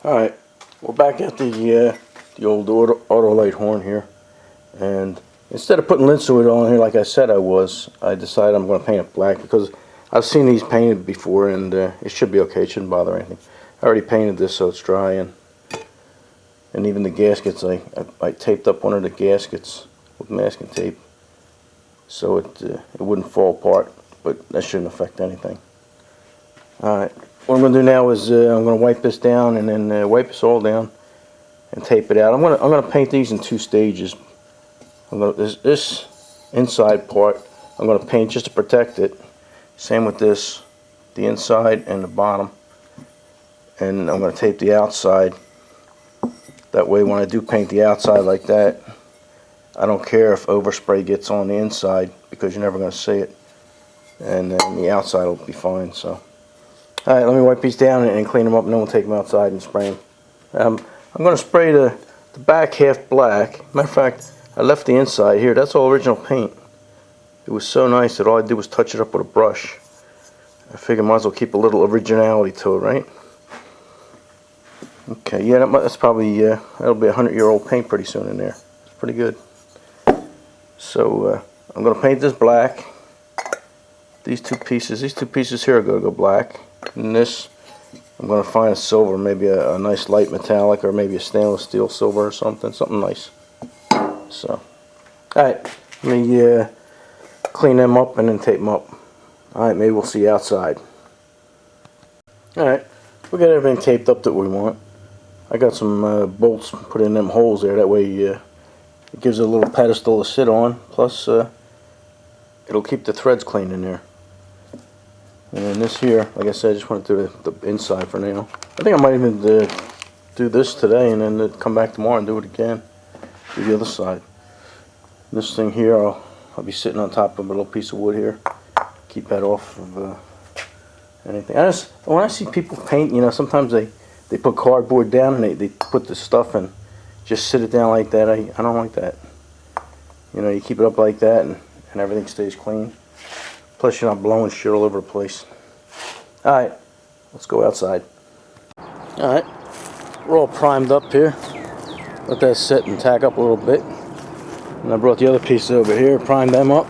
Alright, we're back at the old auto-lite horn here, and instead of putting linseed on here like I said I decided I'm going to paint it black because I've seen these painted before, and it should be okay. It shouldn't bother anything. I already painted this so it's dry, and even the gaskets, I taped up one of the gaskets with masking tape so it wouldn't fall apart, but that shouldn't affect anything. Alright, what I'm going to do now is I'm going to wipe this down and then wipe this all down and tape it out. I'm going to paint these in two stages. This inside part I'm going to paint just to protect it. Same with this, the inside and the bottom. And I'm going to tape the outside. That way when I do paint the outside like that, I don't care if overspray gets on the inside because you're never going to see it. And then the outside will be fine. So, alright, let me wipe these down and clean them up, and then we'll take them outside and spray them. I'm going to spray the back half black. Matter of fact, I left the inside here. That's all original paint. It was so nice that all I did was touch it up with a brush. I figured I might as well keep a little originality to it, right? Okay, yeah, that's probably, that'll be 100-year-old paint pretty soon in there. It's pretty good. So, I'm going to paint this black. These two pieces here are going to go black. And this, I'm going to find a silver, maybe a nice light metallic, or maybe a stainless steel silver or something nice. So, alright, let me clean them up and then tape them up. Alright, maybe we'll see you outside. Alright, we got everything taped up that we want. I got some bolts put in them holes there, that way it gives it a little pedestal to sit on, plus it'll keep the threads clean in there. And then this here, like I said, I just want to do the inside for now. I think I might even do this today and then come back tomorrow and do it again. Do the other side. This thing here, I'll be sitting on top of a little piece of wood here. Keep that off of anything. When I see people paint, you know, sometimes they put cardboard down and they put the stuff and just sit it down like that. I don't like that. You know, you keep it up like that and everything stays clean. Plus you're not blowing shit all over the place. Alright, let's go outside. Alright, we're all primed up here. Let that sit and tack up a little bit. And I brought the other pieces over here, primed them up.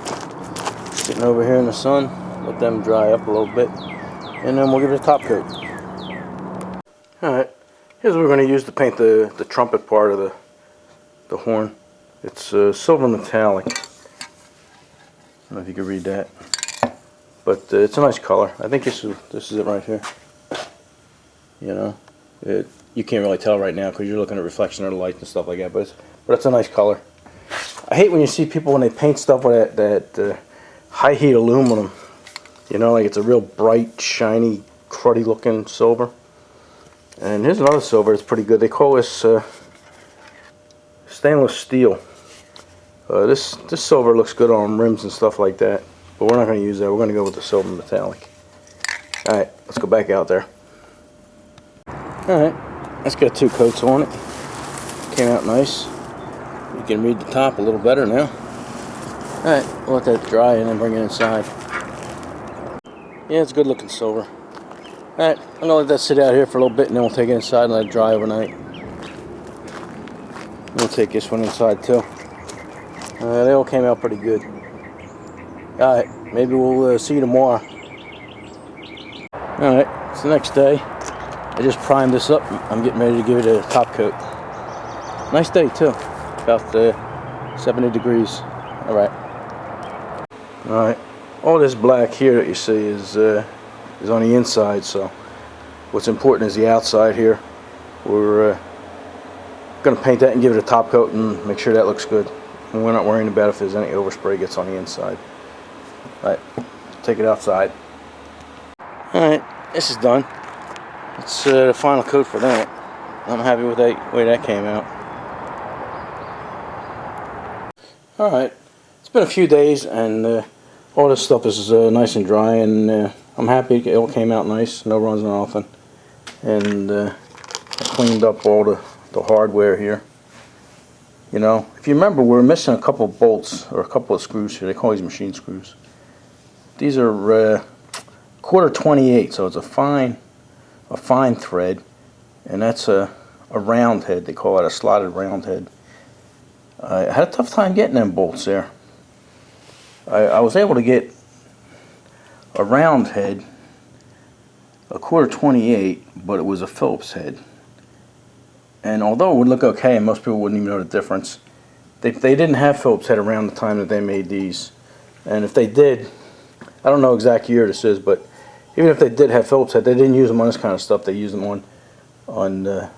Sitting over here in the sun, let them dry up a little bit. And then we'll give it a top coat. Alright, here's what we're going to use to paint the trumpet part of the horn. It's silver metallic. I don't know if you can read that. But it's a nice color. I think this is it right here. You know, you can't really tell right now because you're looking at reflection of the light and stuff like that. But it's a nice color. I hate when you see people when they paint stuff with that high heat aluminum. You know, like it's a real bright, shiny, cruddy looking silver. And here's another silver that's pretty good. They call this stainless steel. This silver looks good on rims and stuff like that. But we're not going to use that. We're going to go with the silver metallic. Alright, let's go back out there. Alright, let's get 2 coats on it. Came out nice. You can read the top a little better now. Alright, we'll let that dry and then bring it inside. Yeah, it's good looking silver. Alright, I'm going to let that sit out here for a little bit and then we'll take it inside and let it dry overnight. We'll take this one inside too. They all came out pretty good. Alright, maybe we'll see you tomorrow. Alright, it's the next day. I just primed this up. I'm getting ready to give it a top coat. Nice day too. About 70 degrees. Alright. Alright. All this black here that you see is on the inside, so what's important is the outside here. We're going to paint that and give it a top coat and make sure that looks good. And we're not worrying about if there's any overspray gets on the inside. Alright, take it outside. Alright, this is done. It's the final coat for that. I'm happy with the way that came out. Alright, it's been a few days and all this stuff is nice and dry, and I'm happy it all came out nice, no runs or nothing. And I cleaned up all the hardware here. You know, if you remember, we're missing a couple of bolts or a couple of screws here. They call these machine screws. These are quarter 28, so it's a fine thread, and that's a round head. They call it a slotted round head. I had a tough time getting them bolts there. I was able to get a round head, a 1/4-28, but it was a Phillips head. And although it would look okay, and most people wouldn't even know the difference, they didn't have Phillips head around the time that they made these. And if they did, I don't know exact year this is, but even if they did have Phillips head, they didn't use them on this kind of stuff. They used them on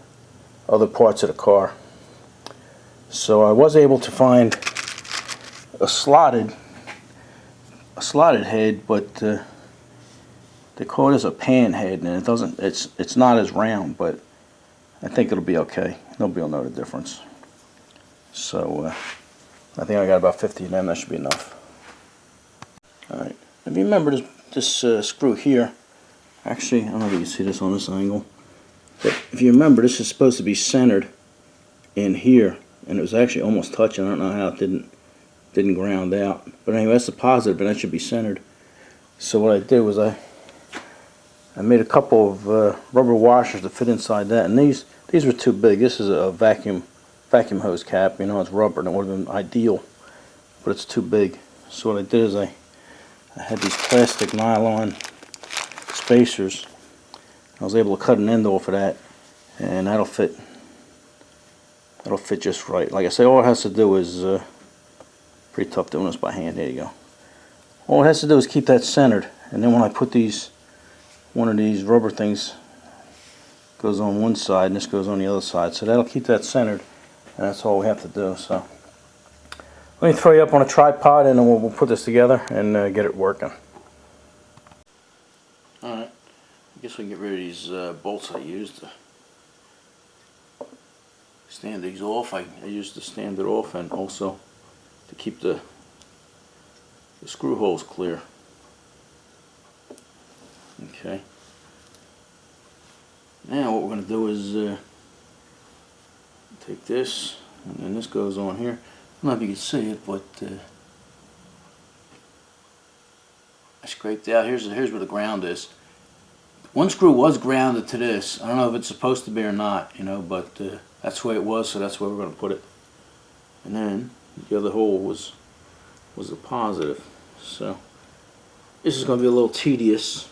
other parts of the car. So I was able to find a slotted head, but they call it as a pan head, and it's not as round, but I think it'll be okay. Nobody will know the difference. So I think I got about 50 of them. That should be enough. Alright, if you remember this screw here, actually, I don't know if you can see this on this angle, but if you remember, this is supposed to be centered in here, and it was actually almost touching. I don't know how it didn't ground out. But anyway, that's the positive, and that should be centered. So what I did was I made a couple of rubber washers to fit inside that, and these were too big. This is a vacuum hose cap. You know, it's rubber, and it would have been ideal, but it's too big. So what I did is I had these plastic nylon spacers. I was able to cut an end off of that, and that'll fit just right. Like I say, all it has to do is pretty tough doing this by hand. There you go. All it has to do is keep that centered, and then when I put one of these rubber things goes on one side and this goes on the other side, so that'll keep that centered, and that's all we have to do. So let me throw you up on a tripod, and then we'll put this together and get it working. Alright, I guess we can get rid of these bolts I used to stand these off. I used to stand it off, and also to keep the screw holes clear. Okay. Now what we're going to do is take this, and then this goes on here. I don't know if you can see it, but I scraped out. Here's where the ground is. One screw was grounded to this. I don't know if it's supposed to be or not, you know, but that's the way it was, so that's where we're going to put it. And then the other hole was a positive. So this is going to be a little tedious.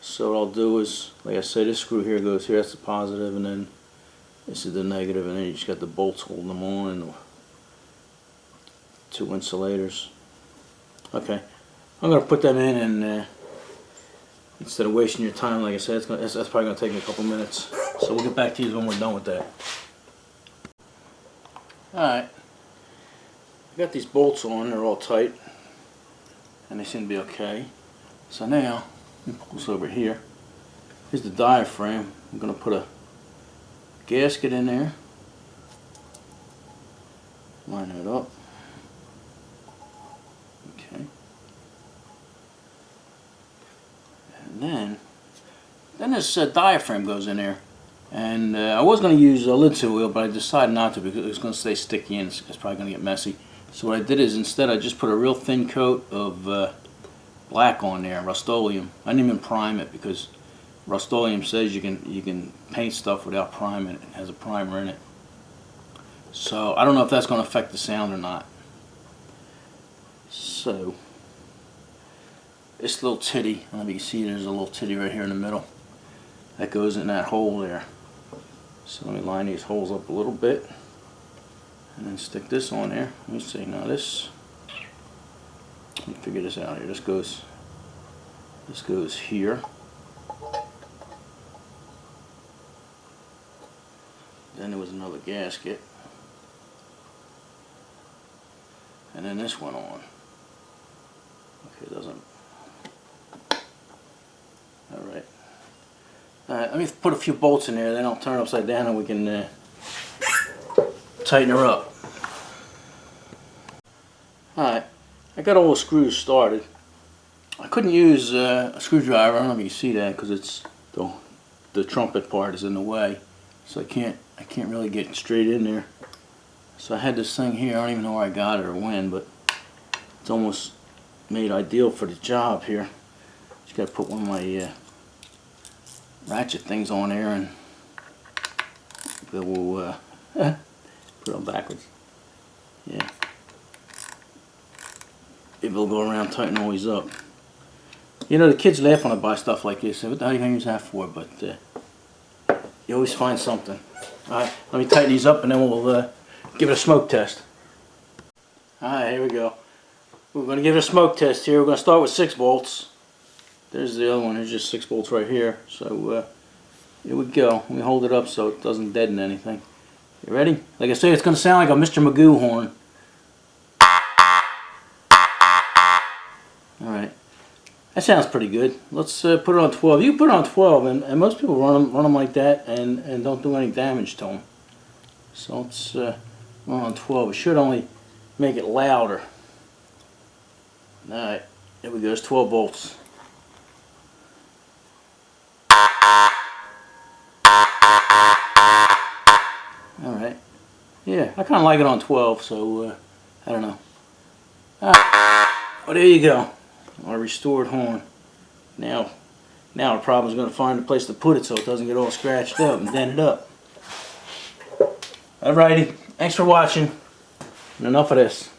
So what I'll do is, like I said, this screw here goes here, that's the positive, and then this is the negative, and then you just got the bolts holding them on, and the two insulators. Okay, I'm going to put them in, and instead of wasting your time, like I said, that's probably going to take me a couple minutes. So we'll get back to you when we're done with that. Alright, I got these bolts on, they're all tight, and they seem to be okay. So now, let me pull this over here. Here's the diaphragm. I'm going to put a gasket in there. Line that up. Okay. And then this diaphragm goes in there. And I was going to use a linseed oil, but I decided not to because it's going to stay sticky and it's probably going to get messy. So what I did is instead I just put a real thin coat of black on there, Rust-Oleum. I didn't even prime it because Rust-Oleum says you can paint stuff without priming it. It has a primer in it. So I don't know if that's going to affect the sound or not. So this little titty, I don't know if you can see there's a little titty right here in the middle. That goes in that hole there. So let me line these holes up a little bit and then stick this on there. Let me see, now this, let me figure this out here. This goes here. Then there was another gasket. And then this went on. Okay, it doesn't. Alright. Alright, let me put a few bolts in there, then I'll turn it upside down and we can tighten her up. Alright, I got all the screws started. I couldn't use a screwdriver, I don't know if you can see that because it's the trumpet part is in the way. So I can't really get straight in there. So I had this thing here, I don't even know where I got it or when, but it's almost made ideal for the job here. Just got to put one of my ratchet things on there, and we'll put it on backwards. Yeah. It will go around, tighten all these up. You know, the kids laugh when I buy stuff like this. What the hell are you going to use that for? But you always find something. Alright, let me tighten these up and then we'll give it a smoke test. Alright, here we go. We're going to give it a smoke test here. We're going to start with 6 bolts. There's the other one. There's just 6 bolts right here. So here we go. Let me hold it up so it doesn't deaden anything. You ready? Like I say, it's going to sound like a Mr. Magoo horn. Alright. That sounds pretty good. Let's put it on 12. You can put it on 12, and most people run them like that and don't do any damage to them. So let's run on 12. It should only make it louder. Alright, there we go. There's 12 volts. Alright. Yeah, I kind of like it on 12, so I don't know. Alright. Well, there you go. Our restored horn. Now our problem is going to find a place to put it so it doesn't get all scratched up and dented up. Alrighty, thanks for watching, and enough of this.